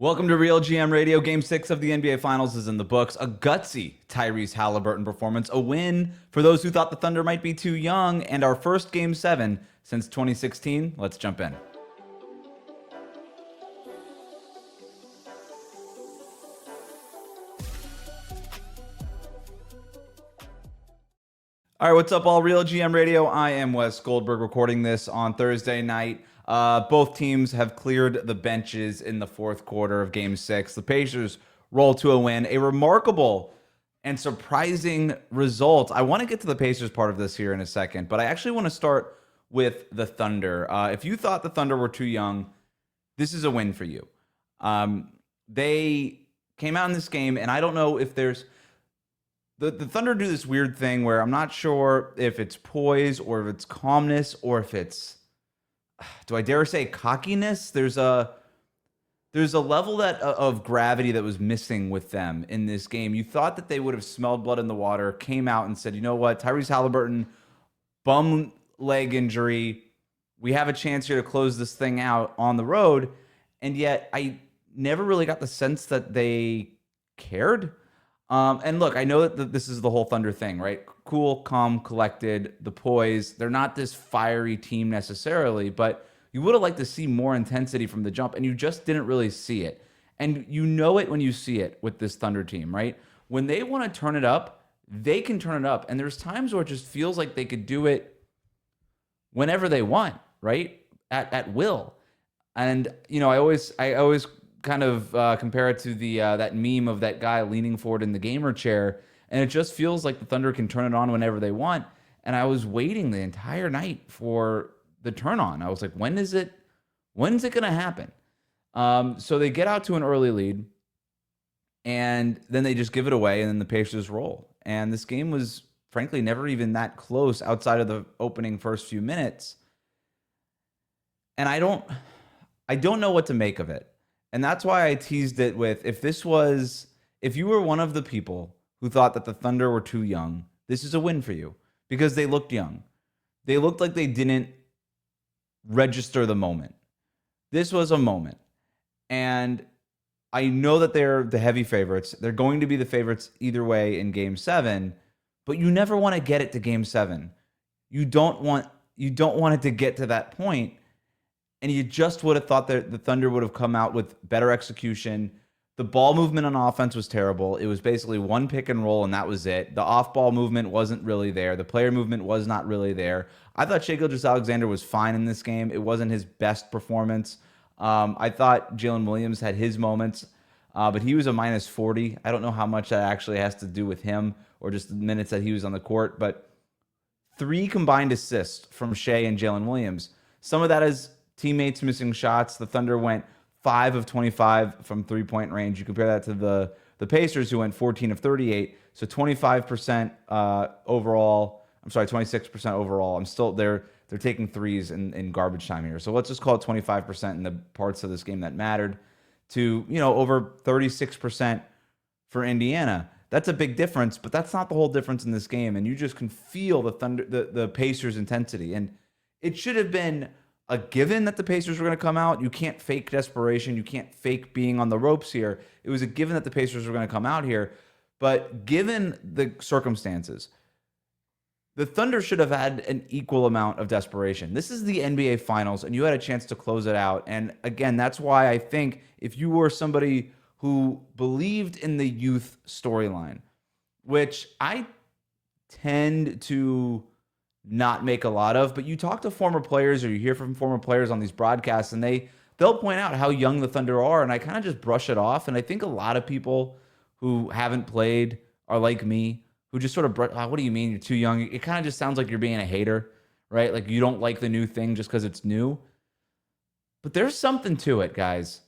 Welcome to RealGM Radio. Game 6 of the NBA Finals is in the books. A gutsy Tyrese Haliburton performance. A win for those who thought the Thunder might be too young. And our first Game 7 since 2016. Let's jump in. All right, what's up, all? RealGM Radio. I am Wes Goldberg, recording this on Thursday night. Both teams have cleared the benches in the fourth quarter of Game 6. The Pacers roll to a win. A remarkable and surprising result. I want to get to the Pacers part of this here in a second, but I actually want to start with the Thunder. If you thought the Thunder were too young, this is a win for you. They came out in this game, and I don't know if there's... The Thunder do this weird thing where I'm not sure if it's poise or if it's calmness or if it's, do I dare say, cockiness? There's a level of gravity that was missing with them in this game. You thought that they would have smelled blood in the water, came out and said, you know what, Tyrese Haliburton, bum leg injury. We have a chance here to close this thing out on the road. And yet I never really got the sense that they cared. And look, I know that this is the whole Thunder thing, right? Cool, calm, collected, the poise. They're not this fiery team necessarily, but you would have liked to see more intensity from the jump, and you just didn't really see it. And you know it when you see it with this Thunder team, right? When they want to turn it up, they can turn it up. And there's times where it just feels like they could do it whenever they want, right? At will. And, you know, I always kind of compare it to the that meme of that guy leaning forward in the gamer chair, and it just feels like the Thunder can turn it on whenever they want. And I was waiting the entire night for the turn on. I was like, when's it going to happen? So they get out to an early lead, and then they just give it away, and then the Pacers roll. And this game was, frankly, never even that close outside of the opening first few minutes. And I don't know what to make of it. And that's why I teased it with, if you were one of the people who thought that the Thunder were too young, this is a win for you, because they looked young. They looked like they didn't register the moment. This was a moment. And I know that they're the heavy favorites. They're going to be the favorites either way in Game 7, but you never want to get it to Game 7. You don't want it to get to that point. And you just would have thought that the Thunder would have come out with better execution. The ball movement on offense was terrible. It was basically one pick and roll, and that was it. The off-ball movement wasn't really there. The player movement was not really there. I thought Gilgeous-Alexander was fine in this game. It wasn't his best performance. I thought Jalen Williams had his moments, but he was a minus 40. I don't know how much that actually has to do with him or just the minutes that he was on the court, but 3 combined assists from Shea and Jalen Williams. Some of that is teammates missing shots. The Thunder went 5 of 25 from three-point range. You compare that to the Pacers, who went 14 of 38, so 25% overall. I'm sorry, 26% overall. They're taking threes in garbage time here. So let's just call it 25% in the parts of this game that mattered, to, you know, over 36% for Indiana. That's a big difference, but that's not the whole difference in this game. And you just can feel the Pacers' intensity. And it should have been a given that the Pacers were going to come out. You can't fake desperation. You can't fake being on the ropes here. It was a given that the Pacers were going to come out here. But given the circumstances, the Thunder should have had an equal amount of desperation. This is the NBA Finals, and you had a chance to close it out. And again, that's why I think if you were somebody who believed in the youth storyline, which I tend to not make a lot of, but you talk to former players or you hear from former players on these broadcasts, and they'll point out how young the Thunder are, and I kind of just brush it off. And I think a lot of people who haven't played are like me, who just sort of, what do you mean you're too young? It kind of just sounds like you're being a hater, right? Like you don't like the new thing just because it's new. But there's something to it, guys.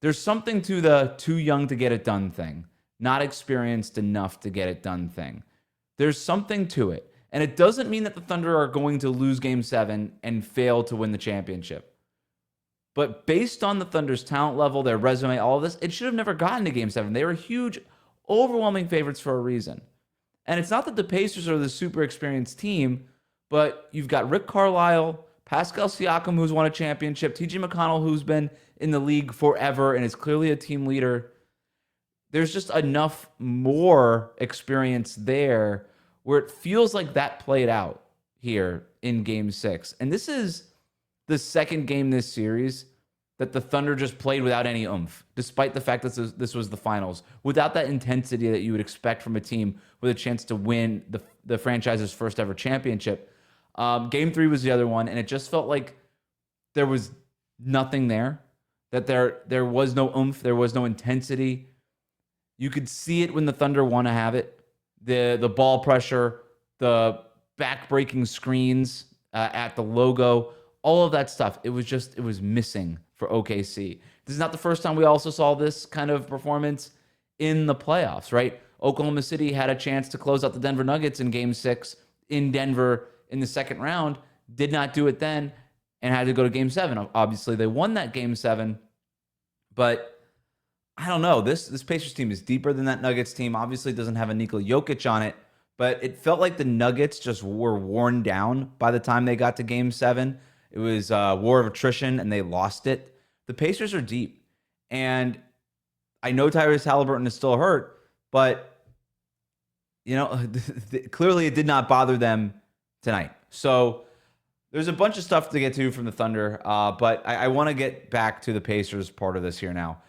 There's something to the too young to get it done thing, not experienced enough to get it done thing. There's something to it. And it doesn't mean that the Thunder are going to lose Game 7 and fail to win the championship. But based on the Thunder's talent level, their resume, all of this, it should have never gotten to Game 7. They were huge, overwhelming favorites for a reason. And it's not that the Pacers are the super experienced team, but you've got Rick Carlisle, Pascal Siakam, who's won a championship, TJ McConnell, who's been in the league forever and is clearly a team leader. There's just enough more experience there where it feels like that played out here in Game 6. And this is the second game this series that the Thunder just played without any oomph, despite the fact that this was the finals, without that intensity that you would expect from a team with a chance to win the franchise's first ever championship. Game 3 was the other one, and it just felt like there was nothing there, that there was no oomph, there was no intensity. You could see it when the Thunder want to have it. The ball pressure, the back-breaking screens at the logo, all of that stuff. It was missing for OKC. This is not the first time we also saw this kind of performance in the playoffs, right? Oklahoma City had a chance to close out the Denver Nuggets in Game 6 in Denver in the second round, did not do it then, and had to go to Game 7. Obviously, they won that Game 7, but I don't know. This Pacers team is deeper than that Nuggets team. Obviously, it doesn't have a Nikola Jokic on it, but it felt like the Nuggets just were worn down by the time they got to Game 7. It was a war of attrition, and they lost it. The Pacers are deep, and I know Tyrese Haliburton is still hurt, but clearly it did not bother them tonight. So there's a bunch of stuff to get to from the Thunder, but I want to get back to the Pacers part of this here now.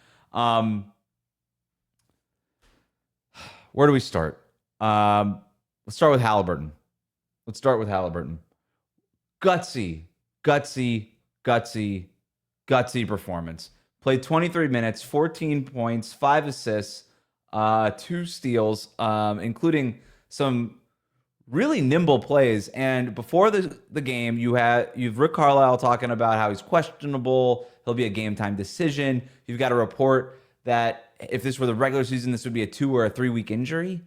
Where do we start? Let's start with Haliburton. Gutsy performance. Played 23 minutes, 14 points, 5 assists, 2 steals, including some really nimble plays. And before the game, you've Rick Carlisle talking about how he's questionable. He'll be a game time decision. You've got a report that if this were the regular season, this would be a 2 or a 3 week injury.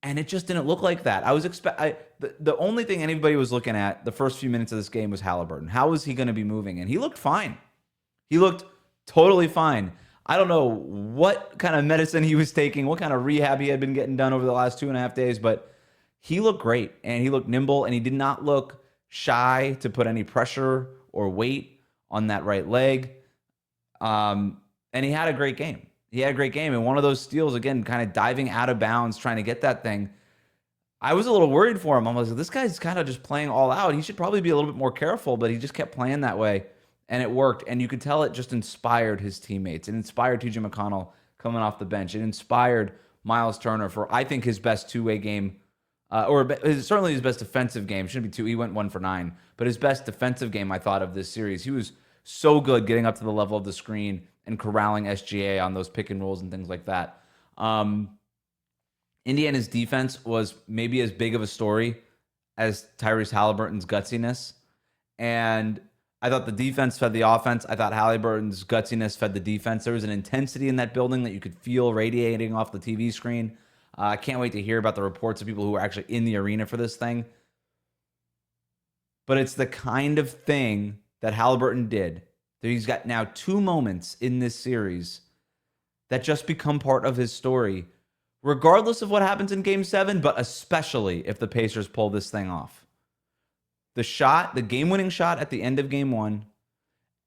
And it just didn't look like that. The only thing anybody was looking at the first few minutes of this game was Haliburton. How was he going to be moving? And he looked fine. He looked totally fine. I don't know what kind of medicine he was taking, what kind of rehab he had been getting done over the last 2.5 days, but he looked great, and he looked nimble, and he did not look shy to put any pressure or weight on that right leg. And he had a great game. And one of those steals, again, kind of diving out of bounds, trying to get that thing. I was a little worried for him. I was like, this guy's kind of just playing all out. He should probably be a little bit more careful, but he just kept playing that way, and it worked. And you could tell it just inspired his teammates. It inspired TJ McConnell coming off the bench. It inspired Miles Turner for, I think, his best two-way game, certainly his best defensive game. Shouldn't be 2. He went 1 for 9. But his best defensive game, I thought, of this series. He was so good getting up to the level of the screen and corralling SGA on those pick and rolls and things like that. Indiana's defense was maybe as big of a story as Tyrese Haliburton's gutsiness. And I thought the defense fed the offense. I thought Haliburton's gutsiness fed the defense. There was an intensity in that building that you could feel radiating off the TV screen. I can't wait to hear about the reports of people who were actually in the arena for this thing. But it's the kind of thing that Haliburton did. He's got now 2 moments in this series that just become part of his story, regardless of what happens in Game 7, but especially if the Pacers pull this thing off. The game-winning shot at the end of Game 1,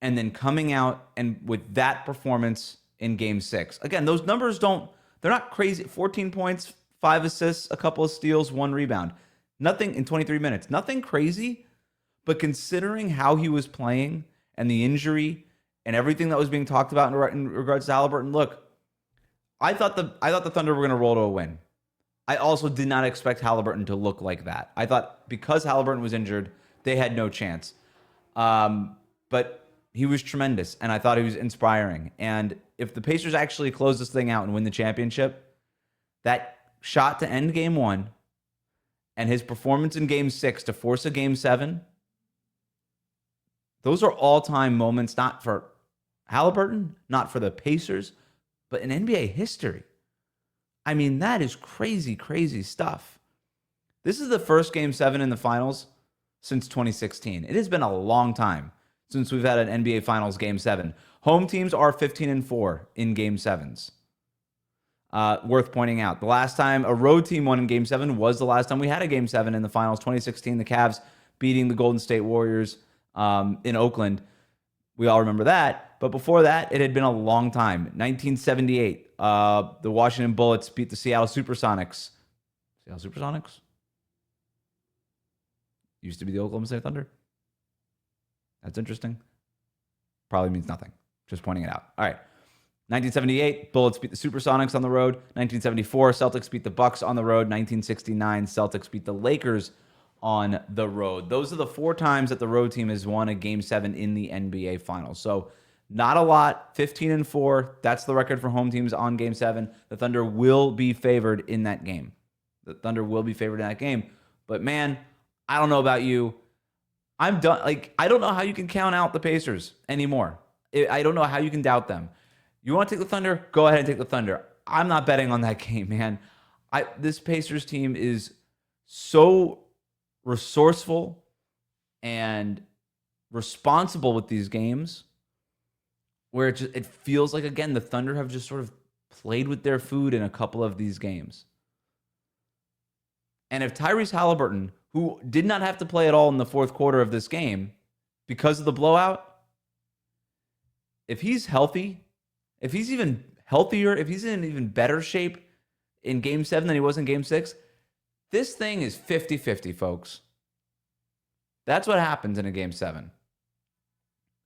and then coming out and with that performance in Game 6. Again, those numbers they're not crazy. 14 points, 5 assists, a couple of steals, 1 rebound. Nothing in 23 minutes. Nothing crazy, but considering how he was playing and the injury and everything that was being talked about in regards to Haliburton, look, I thought the Thunder were going to roll to a win. I also did not expect Haliburton to look like that. I thought because Haliburton was injured, they had no chance. But he was tremendous, and I thought he was inspiring. And if the Pacers actually close this thing out and win the championship, that shot to end Game 1 and his performance in Game 6 to force a Game 7, those are all-time moments, not for Haliburton, not for the Pacers, but in NBA history. I mean, that is crazy, crazy stuff. This is the first Game 7 in the finals since 2016. It has been a long time since we've had an NBA Finals Game 7. Home teams are 15-4 in Game 7s. Worth pointing out. The last time a road team won in Game 7 was the last time we had a Game 7 in the finals, 2016, the Cavs beating the Golden State Warriors in Oakland. We all remember that. But before that, it had been a long time. 1978, the Washington Bullets beat the Seattle Supersonics. Seattle Supersonics? Used to be the Oklahoma City Thunder. That's interesting. Probably means nothing. Just pointing it out. All right. 1978, Bullets beat the Supersonics on the road. 1974, Celtics beat the Bucks on the road. 1969, Celtics beat the Lakers on the road. Those are the 4 times that the road team has won a Game 7 in the NBA Finals. So not a lot. 15-4. That's the record for home teams on Game 7. The Thunder will be favored in that game. But man, I don't know about you. I'm done. Like, I don't know how you can count out the Pacers anymore. I don't know how you can doubt them. You want to take the Thunder? Go ahead and take the Thunder. I'm not betting on that game, man. This Pacers team is so resourceful and responsible with these games where it feels like, again, the Thunder have just sort of played with their food in a couple of these games. And if Tyrese Haliburton, who did not have to play at all in the fourth quarter of this game because of the blowout, if he's healthy, if he's even healthier, if he's in even better shape in Game 7 than he was in Game 6, this thing is 50-50, folks. That's what happens in a Game 7.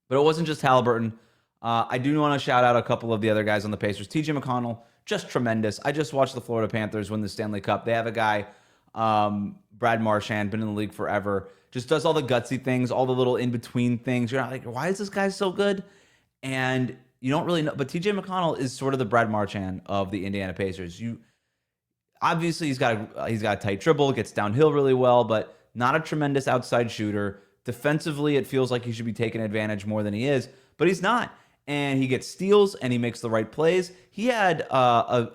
But it wasn't just Haliburton. I do want to shout out a couple of the other guys on the Pacers. TJ McConnell, just tremendous. I just watched the Florida Panthers win the Stanley Cup. They have a guy, Brad Marchand, been in the league forever, just does all the gutsy things, all the little in-between things. You're not like, why is this guy so good? And you don't really know. But TJ McConnell is sort of the Brad Marchand of the Indiana Pacers. Obviously, he's got a tight dribble, gets downhill really well, but not a tremendous outside shooter. Defensively, it feels like he should be taking advantage more than he is, but he's not. And he gets steals and he makes the right plays. He had a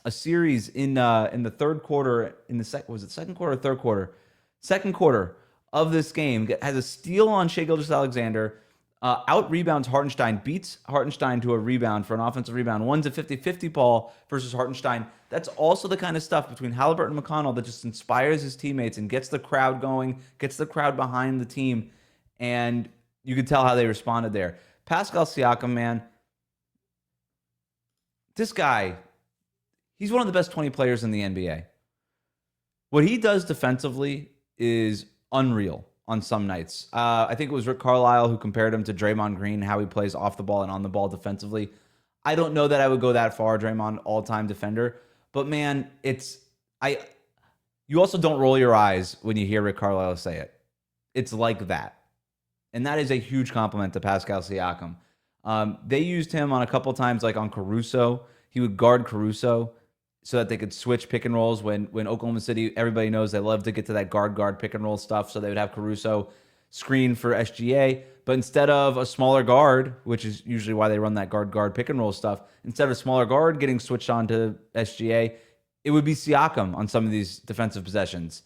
series in the third quarter, was it second quarter or third quarter? Second quarter of this game, has a steal on Gilgeous-Alexander, out-rebounds Hartenstein, beats Hartenstein to a rebound for an offensive rebound. One's a 50-50 ball versus Hartenstein. That's also the kind of stuff between Haliburton and McConnell that just inspires his teammates and gets the crowd going, gets the crowd behind the team, and you could tell how they responded there. Pascal Siakam, man, this guy, he's one of the best 20 players in the NBA. What he does defensively is unreal on some nights. I think it was Rick Carlisle who compared him to Draymond Green, how he plays off the ball and on the ball defensively. I don't know that I would go that far, Draymond, all-time defender. But, man, you also don't roll your eyes when you hear Rick Carlisle say it. It's like that. And that is a huge compliment to Pascal Siakam. They used him on a couple times, like on Caruso. He would guard Caruso so that they could switch pick and rolls when Oklahoma City, everybody knows they love to get to that guard pick and roll stuff. So they would have Caruso screen for SGA. But instead of a smaller guard, which is usually why they run that guard pick and roll stuff, instead of a smaller guard getting switched on to SGA, it would be Siakam on some of these defensive possessions.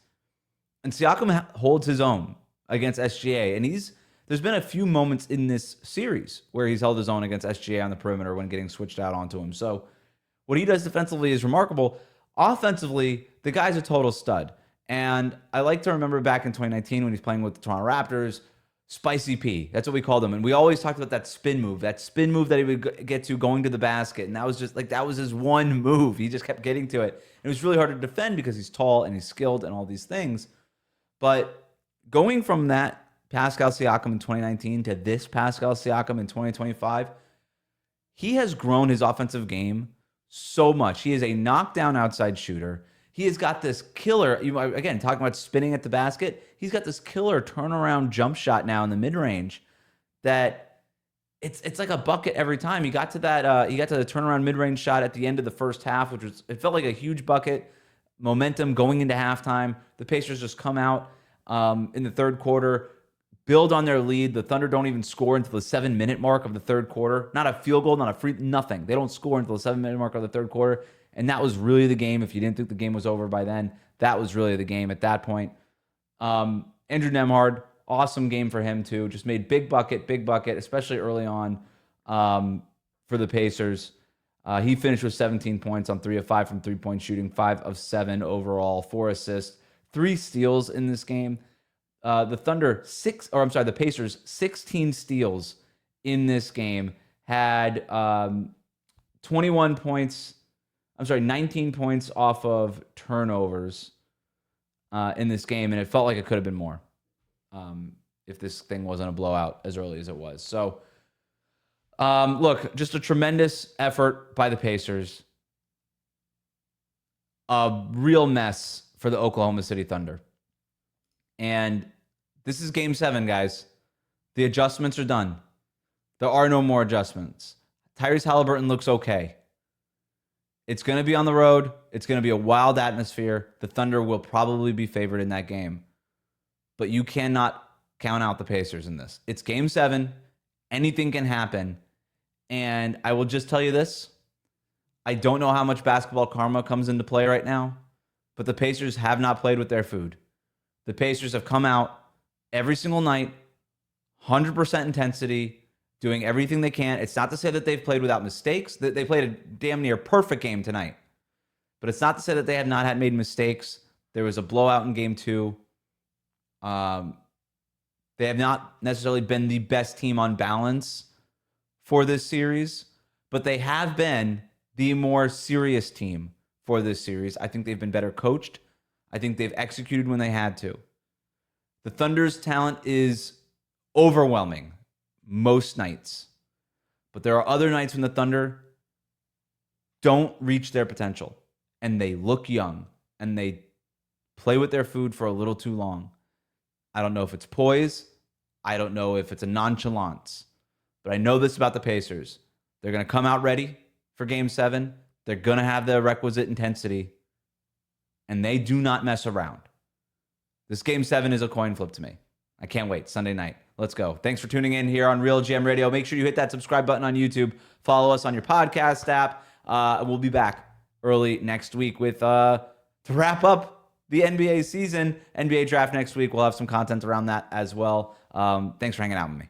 And Siakam holds his own against SGA. And there's been a few moments in this series where he's held his own against SGA on the perimeter when getting switched out onto him. So what he does defensively is remarkable. Offensively, the guy's a total stud. And I like to remember back in 2019 when he's playing with the Toronto Raptors, Spicy P. That's what we called him. And we always talked about that spin move that he would get to going to the basket. And that was his one move. He just kept getting to it. And it was really hard to defend because he's tall and he's skilled and all these things. But going from that Pascal Siakam in 2019 to this Pascal Siakam in 2025, he has grown his offensive game so much. He is a knockdown outside shooter. He has got this killer, again, talking about spinning at the basket, he's got this killer turnaround jump shot now in the mid-range that it's like a bucket every time. He got to the turnaround mid-range shot at the end of the first half, it felt like a huge bucket. Momentum going into halftime. The Pacers just come out in the third quarter, build on their lead. The Thunder don't even score until the 7-minute mark of the third quarter. Not a field goal, not a free, nothing. They don't score until the 7-minute mark of the third quarter. And that was really the game. If you didn't think the game was over by then, that was really the game at that point. Andrew Nembhard, awesome game for him too. Just made big bucket, especially early on for the Pacers. He finished with 17 points on 3 of 5 from three-point shooting, 5 of 7 overall, 4 assists, 3 steals in this game. the Pacers 16 steals in this game, had 21 points. 19 points off of turnovers in this game, and it felt like it could have been more if this thing wasn't a blowout as early as it was. So, look, just a tremendous effort by the Pacers. A real mess for the Oklahoma City Thunder. And this is Game 7, guys. The adjustments are done. There are no more adjustments. Tyrese Haliburton looks okay. It's going to be on the road. It's going to be a wild atmosphere. The Thunder will probably be favored in that game. But you cannot count out the Pacers in this. It's Game 7. Anything can happen. And I will just tell you this. I don't know how much basketball karma comes into play right now, but the Pacers have not played with their food. The Pacers have come out every single night, 100% intensity, doing everything they can. It's not to say that they've played without mistakes. They played a damn near perfect game tonight. But it's not to say that they have not had made mistakes. There was a blowout in Game 2. They have not necessarily been the best team on balance for this series, but they have been the more serious team for this series. I think they've been better coached. I think they've executed when they had to. The Thunder's talent is overwhelming most nights. But there are other nights when the Thunder don't reach their potential and they look young and they play with their food for a little too long. I don't know if it's poise. I don't know if it's a nonchalance. But I know this about the Pacers. They're going to come out ready for Game 7. They're going to have the requisite intensity. And they do not mess around. This Game 7 is a coin flip to me. I can't wait. Sunday night. Let's go. Thanks for tuning in here on RealGM Radio. Make sure you hit that subscribe button on YouTube. Follow us on your podcast app. We'll be back early next week with to wrap up the NBA season, NBA draft next week. We'll have some content around that as well. Thanks for hanging out with me.